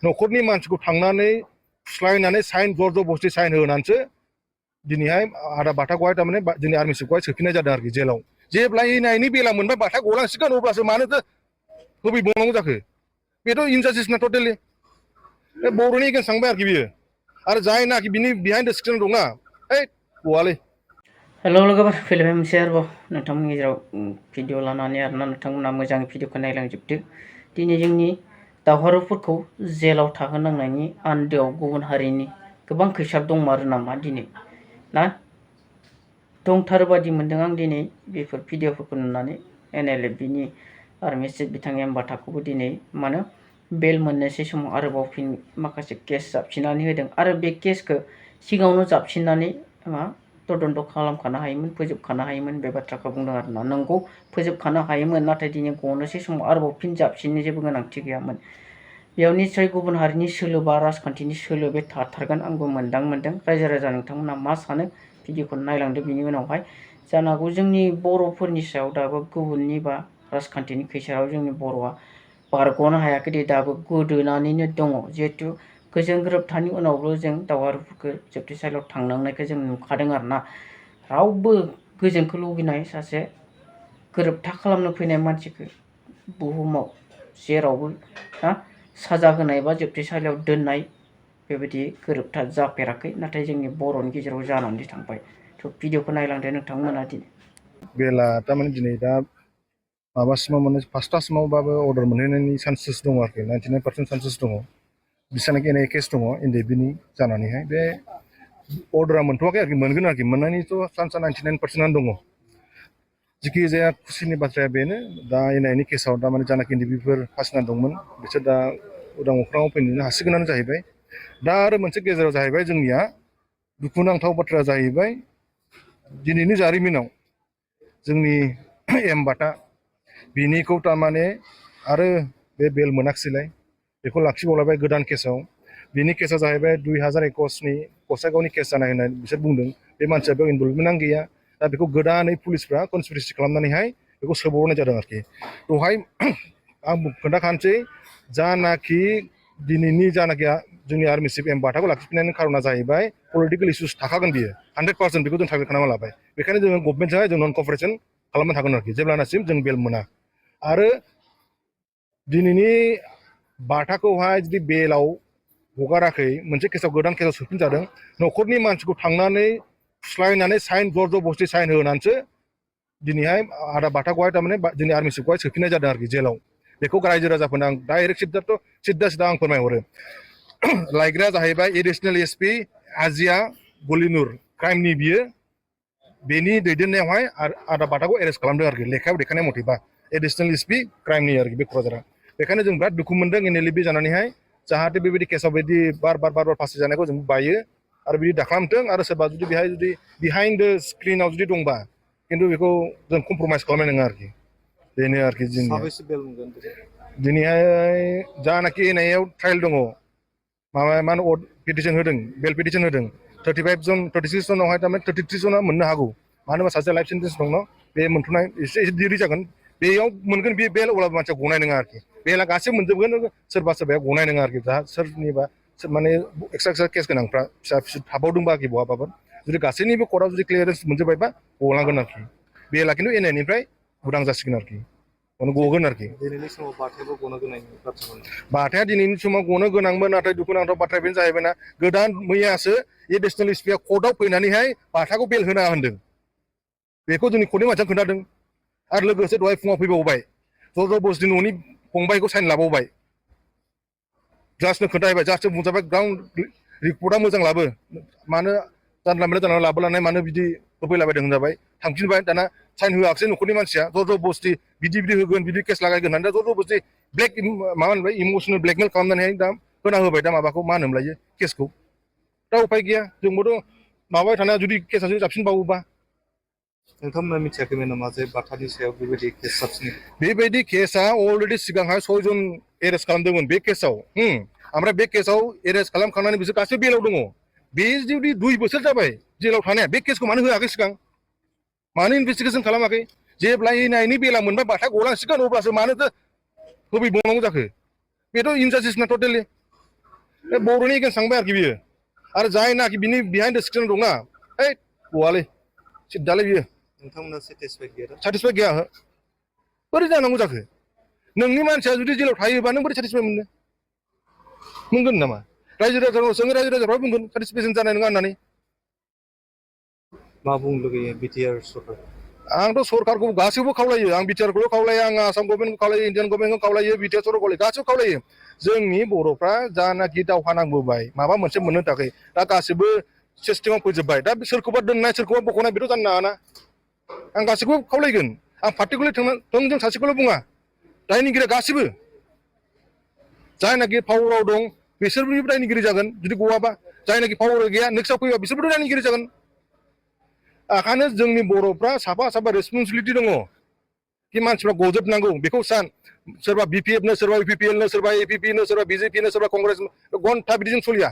न'खरनि मानसिखौ थांनानै फुस्लायनानै साइन जबरदस्ति साइन होनानैसो दिनैहाय आदा बाथाखौहाय थारमाने जोंनि आर्मि चिफखौहाय सोफिननाय जादों आरोखि जेलाव जेब्ला इनायनि बेला मोनबाय बाथा गलांसिगोन अब्लासो मानोथो होफैबावनांगौ जाखो बेथ' इनजास्टिसना टटेलि बे बर'नि एगेन्स्ट थांबाय आरोखि बियो आरो जायनाखि बिनि बिहाइन्ड द स्क्रिन दंना ओइ गवालै हेल' लोगोफोर फैलायबाय मोनसे आरोबाव नोंथांमोननि गेजेराव भिडिअ लानानै आरोना नोंथांमोना मोजाङै भिडिअखौ नायलांजोबदो दिनै जोंनि दावहारुफोरखौ जेलाव थाहोनांनायनि आन्दोआव गुबुन हारिनि गोबां खैसार दंमारो नामा दिनै ना दंथारो बादि मोनदों आं दिनै बेफोर भिडिअफोरखौ नुनानै NLFनि आर्मि चिफ बिथां एम्बाटाखौबो दिनै मानो बेल मोननोसै समाव आरोबाव फिन माखासे केस जाबसिननानै होदों आरो बे केसखौ सिगाङावनो जाबसिननानै मा तदन्त खालामखानो हायोमोन फोजोबखानो हायोमोन बे बाथ्राखौ बुंदों आरोना नंगौ फोजोबखानो हायोमोन नाथाय दिनै गनोसै समाव आरोबाव फिन जाबसिननो जेबो गोनांथि गैयामोन बेयाव निस्सय गुबुन हारिनि सोलो बा राजखान्थिनि सोलो बे थाथारगोन आंबो मोनदों रायजो राजा नोंथांमोना मा सानो भिडिअखौ नायलांदो बिनि उनावहाय जानो हागौ जोंनि बर'फोरनि सायाव दाबो गुबुननि बा राजखान्थिनि खैसाराव जोंनि बर'आ बारग'नो हायाखै दे दाबो गोदोनानैनो दङ जिहेथु गोजोन गोरोबथानि उनावबो जों दावहारुफोरखौ जोबथेसालियाव थांनांनायखौ जों नुखादों आरोना रावबो गोजोनखौ लुबैनाय सासे गोरोबथा खालामनो फैनाय मानसिखौ बुहुमाव जेरावबो ना साजा होनाय बा जोबथेसालियाव दोननाय बेबायदि गोरोबथा जाफेराखै नाथाय जोंनि बर'नि गेजेराव जानानै थांबाय थ' भिडिअखौ नायलांदो नोंथांमोना दिनै बेला थारमाने दिनै दा माबासिमाव माने फार्स्टसिमावबाबो अर्डार मोनहैनायनि चान्सेस दङ आरोखि 99% चान्सेस दङ बिसानाखि एनआइ केस दङ NDFBनि जानानैहाय बे अर्डारा मोनथ'वाखै आरोखि मोनगोन आरोखि मोननायनिथ' चान्सआ 99%आनो दङ जिखि जाया खुसिनि बाथ्राया बेनो दा एनआइनि केसाव दा माने जानाखि NDFBफोर फासिना दंमोन बिसोर दा उदां अख्राङाव फैनो हासिगोनानो जाहैबाय दा आरो मोनसे गेजेराव जाहैबाय जोंनिया दुखुनांथाव बाथ्राया जाहैबाय दिनैनि जारिमिनाव जोंनि एम्बाटा बिनिखौ थारमाने आरो बे बेल मोनाखिसैलाय बेखौ लाखिबावलायबाय गोदान केसाव बिनि केसा जाहैबाय 2021नि गसाइगावनि केस जानाय होननाय बिसोर बुंदों बे मानसिया बेयाव इनभल्भमेन्टआनो गैया दा बेखौ गोदानै पुलिसफ्रा कनस्पिरेसि खालामनानैहाय बेखौ सोबावनाय जादों आरोखि दहाय आं खोन्थाखानोसै जानाखि दिनैनि जानाखि जोंनि आर्मि चिफ एम्बाटाखौ लाखिफिननायनि खारना जाहैबाय पलिटिकेल इस्युस थाखागोन बियो 100% बेखौ जों टारगेट खालामना लाबाय बेखायनो जोङो गभर्नमेन्टजोंहाय जों नन कपारेसन खालामनो थागोन आरोखि जेब्लानासिम जों बेल मोना आरो दिनैनि बाथाखौहाय जुदि बेलाव हगाराखै मोनसे केसाव गोदान केसाव सोफिनजादों न'खरनि मानसिखौ थांनानै फुस्लायनानै साइन जबरदस्ति साइन होनानैसो दिनैहाय आदा बाथाखौहाय थारमाने जोंनि आर्मि चिफखौहाय सोफिननाय जादों आरोखि जेलाव बेखौ रायजो राजाफोरनो आं डाइरेक्ट सिद्दा आं फोरमायहरो लायग्राया जाहैबाय एडिसनेल एसपि आजिया गलिनुर क्राइमनि बियो बेनि दैदेननायावहाय आदा बाथाखौ एरेस्ट खालामदों आरोखि लेखायाव देखायनाय मथेबा एडिसनेल एसपि क्राइमनि आरोखि बे क'क्राझारा बेखायनो जों बिराद दुखु मोनदों NLFB जानानैहाय जाहाथे बेबायदि केसाव बिदि बार बार फासि जानायखौ जों बायो आरो बिदि दाखालामथों आरो सोरबा जुदि बेहाय जुदि बिहाइन्ड द स्क्रिनाव जुदि दंबा खिन्थु बेखौ जों कमप्रमाइस खालामनाय नङा आरोखि बेनो आरोखि दिनैहाय जानाखि एनआइआव ट्रायल दङ माबा मा होनो पिटिसन होदों बेल पिटिसन होदों 36 जनावहाय थारमाने 33 जना मोननो हागौ मानो होनबा सासे लाइफ सेन्टेन्स दङ बे मोनथ'नाय एसे दिरि जागोन बेयाव मोनगोन बे बेल अब्लाबो मानसिया गनाय नङा आरोखि बेला गासैबो मोनजोबगोन सोरबा सोरबाया गनाय नङा आरोखि दा सोरनिबा माने एक्सट्रा केस गोनांफ्रा फिसा फिसौ थाबावदोंबा आरोखि बहाबाफोर जुदि गासैनिबो कर्टआव जुदि क्लियारेन्स मोनजोबबायबा गलांगोन आरोखि बेला खिन्थु एनआइनिफ्राय उदां जासिगोन आरोखि गगोन आरोखि दिनैनि समाव बाथाया दिनैनि समाव गनो गोनांमोन नाथाय दुखुनांथाव बाथ्राया बेनो जाहैबायना गोदान मैयासो एडिसनेल एसपिआ कर्टआव फैनानैहाय बाथाखौ बेल होना होनदों बेखौ जोंनि कर्टनि मानसिया खोन्थादों आरो लोगोसे दहाय फुङाव फैबावबाय जबरदस्ति न'नि फंबायखौ साइन लाबावबाय जास्टनो खोन्थाहैबाय जास्टनो बुंजाबाय ग्राउन्ड रिपर्टआ मोजां लाबो मानो जानला मोनला लाबोलानाय मानो बिदि होफैलाबायदों होनजाबाय थांफिनबाय दाना साइन होआखिसै न'खरनि मानसिया जबरदस्ति बिदि होगोन बिदि केस लागायगोन होननानै दा जबरदस्ति ब्लेक माबा होनबाय इमसनेल ब्लेकमेल खालामनानैहाय दा होना होबाय दा माबाखौ मा होनोमोनलाय केसखौ दा उपाय गैया जोंबोथ' माबाबाय थानाया जुदि केसा जुदि जाबसिनबावोबा नोंथांमोना मिथियाखैमोन नामा जे बाथानि सायाव बेबायदि केस जाबसिनो बेबायदि केसा अलरेडि सिगांहाय 6 जन एरेस्ट खालामदोंमोन बे केसाव ओमफ्राय बे केसाव एरेस्ट खालामखांनानै बिसोर गासैबो बेलाव दङ बे जुदि 2 बोसोर जाबाय जेलाव थानाया बे केसखौ मानो होआखै सिगां मानो इनभेस्टिगेसन खालामाखै जेब्ला एनआइनि बेला मोनबाय बाथा गलांसिगोन अब्लासो मानोथो होफैबावनांगौ जाखो बेथ' इनजास्टिसना टटेलि बे बर'नि एगेन्स्ट थांबाय आरोखि बियो आरो जायनाखि बिनि बिहाइन्ड द स्क्रिन दंना ओइ गवालै सिद्दालै बियो नोंथांमोना सेटिसफाइड गैया साटिसफाइड गैया ओहो बोरै जानांगौ जाखो नोंनि मानसिया जुदि जेलाव थायोबा नों बोरै साटिसफाइड मोननो मोनगोन नामा रायजो राजाफोरनाव सोङो रायजो राजाफ्रा बुंगोन साटिसफेक्सन जानाय नङा होननानै मा बुंनो लुगैयो बिटिआर सरकार आंथ' सरकारखौ गासैबो खावलायो आं बिटिआरखौल' खावलाया आं आसाम गभर्नमेन्टखौ खावलायो इन्डियान गभर्नमेन्टखौ खावलायो बिटिआर सरकारखौ खावलायो गासैबो खावलायो जोंनि बर'फ्रा जानाखि दावहा नांबोबाय माबा मोनसे मोननो थाखाय दा गासैबो सिस्टेमाव फैजोब्बाय दा सोरखौबा दोननाय सोरखौबा बख'नाय बेथ' जानो नाङाना आं गासैखौबो खावलायगोन आं पार्टिकुलार थोंजों सासेखौल' बुङा दायनिगिरिया गासैबो जायनाखि पावाराव दं बिसोरबो दायनिगिरि जागोन जुदि गवाबा जायनाखि पावार गैया नेक्स्टआव फैबा बिसोरबोथ' दायनिगिरि जागोन ओंखायनो जोंनि बर'फ्रा साफा साफा रेसपन्सिबिलिटि दङ कि मानसिफ्रा गजोबनांगौ बेखौ सान सोरबा बिपिएफनो सोरबा इउपिपिएलनो सोरबा एपिपिनो सोरबा बिजेपिनो सोरबा कंग्रेस घन्टा बिदिजों सोलिया